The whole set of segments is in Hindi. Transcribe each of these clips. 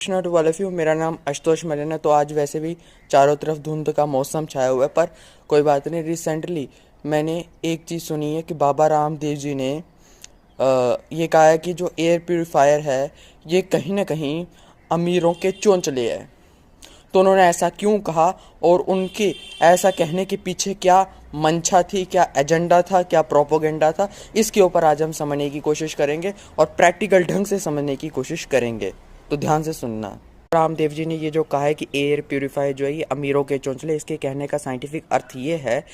Krishna to all of you. मेरा नाम आशुतोष मलिन है। तो आज वैसे भी चारों तरफ धुंध का मौसम छाया हुआ है, पर कोई बात नहीं। रिसेंटली मैंने एक चीज़ सुनी है कि बाबा रामदेव जी ने ये कहा है कि जो एयर प्यूरीफायर है ये कहीं ना कहीं अमीरों के चोंचले है। तो उन्होंने ऐसा क्यों कहा और उनके ऐसा कहने के पीछे क्या मंशा थी, क्या एजेंडा था, क्या प्रोपोगेंडा था, इसके ऊपर आज हम समझने की कोशिश करेंगे और प्रैक्टिकल ढंग से समझने की कोशिश करेंगे। तो ध्यान से सुनना। रामदेव जी ने ये जो कहा है कि एयर प्यूरीफायर जो है ये अमीरों के चोंचले, इसके कहने का साइंटिफिक अर्थ ये है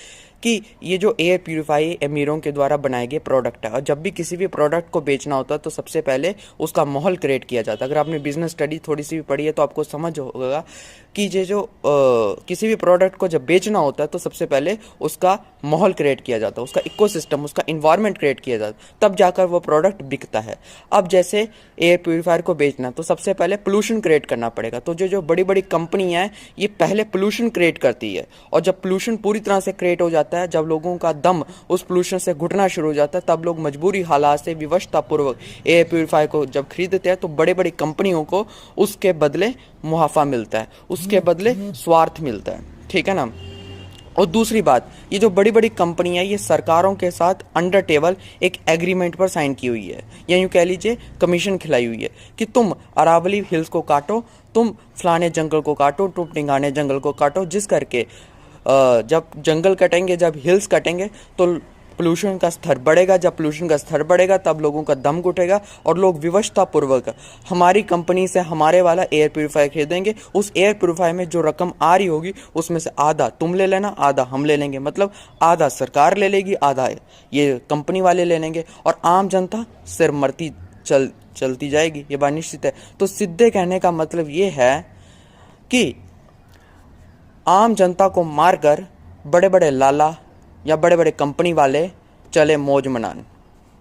कि ये जो एयर प्यूरीफायर अमीरों के द्वारा बनाए गए प्रोडक्ट है, और जब भी किसी भी प्रोडक्ट को बेचना होता है तो सबसे पहले उसका माहौल क्रिएट किया जाता है। अगर आपने बिजनेस स्टडी थोड़ी सी भी पढ़ी है तो आपको समझ होगा कि ये जो किसी भी प्रोडक्ट को जब बेचना होता है तो सबसे पहले उसका माहौल क्रिएट किया जाता है, उसका इकोसिस्टम, उसका इन्वायरमेंट क्रिएट किया जाता है, तब जाकर वो प्रोडक्ट बिकता है। अब जैसे एयर प्यूरीफायर को बेचना तो सबसे पहले पोल्यूशन क्रिएट करना पड़ेगा। तो जो बड़ी बड़ी कंपनियां हैं ये पहले पोल्यूशन क्रिएट करती है, और जब पोल्यूशन पूरी तरह से क्रिएट हो जाता है, जब लोगों का दम उस पोल्यूशन से घुटना शुरू हो जाता है, तब लोग मजबूरी हालात से विवशतापूर्वक एयर प्यूरीफायर को जब खरीदते हैं तो बड़े बड़ी कंपनियों को उसके बदले मुनाफा मिलता है, उसके बदले स्वार्थ मिलता है। ठीक है ना। और दूसरी बात, ये जो बड़ी बड़ी कंपनियां ये सरकारों के साथ अंडर टेबल एक एग्रीमेंट पर साइन की हुई है, या यूँ कह लीजिए कमीशन खिलाई हुई है कि तुम अरावली हिल्स को काटो, तुम फलाने जंगल को काटो, तुम टिंगाने जंगल को काटो, जिस करके जब जंगल कटेंगे, जब हिल्स कटेंगे तो पोल्यूशन का स्तर बढ़ेगा। जब पोल्यूशन का स्तर बढ़ेगा तब लोगों का दम घुटेगा और लोग विवशतापूर्वक हमारी कंपनी से हमारे वाला एयर प्यूरीफायर खरीदेंगे। उस एयर प्यूरीफायर में जो रकम आ रही होगी उसमें से आधा तुम ले लेना, आधा हम ले लेंगे। मतलब आधा सरकार ले लेगी, आधा ये कंपनी वाले ले लेंगे, और आम जनता सिर मरती चलती जाएगी। ये बात निश्चित है। तो सीधे कहने का मतलब ये है कि आम जनता को मारकर बड़े बड़े लाला या बड़े बड़े कंपनी वाले चले मौज मनान।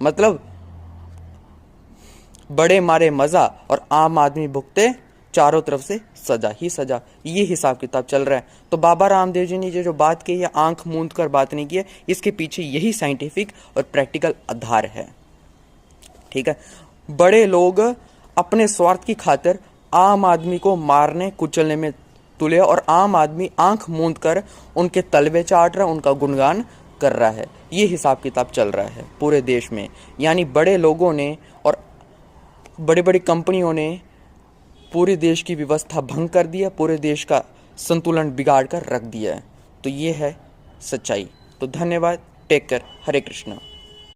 मतलब बड़े मारे मजा और आम आदमी भुगते चारों तरफ से सजा ही सजा। ये हिसाब किताब चल रहा है। तो बाबा रामदेव जी ने जो बात की है, आंख मूंद कर बात नहीं की है, इसके पीछे यही साइंटिफिक और प्रैक्टिकल आधार है। ठीक है। बड़े लोग अपने स्वार्थ की खातिर आम आदमी को मारने कुचलने में तुले, और आम आदमी आंख मूंद कर उनके तलवे चाट रहा है, उनका गुणगान कर रहा है। ये हिसाब किताब चल रहा है पूरे देश में। यानी बड़े लोगों ने और बड़ी बड़ी कंपनियों ने पूरे देश की व्यवस्था भंग कर दिया, पूरे देश का संतुलन बिगाड़ कर रख दिया है। तो ये है सच्चाई। तो धन्यवाद। Take care. हरे कृष्णा।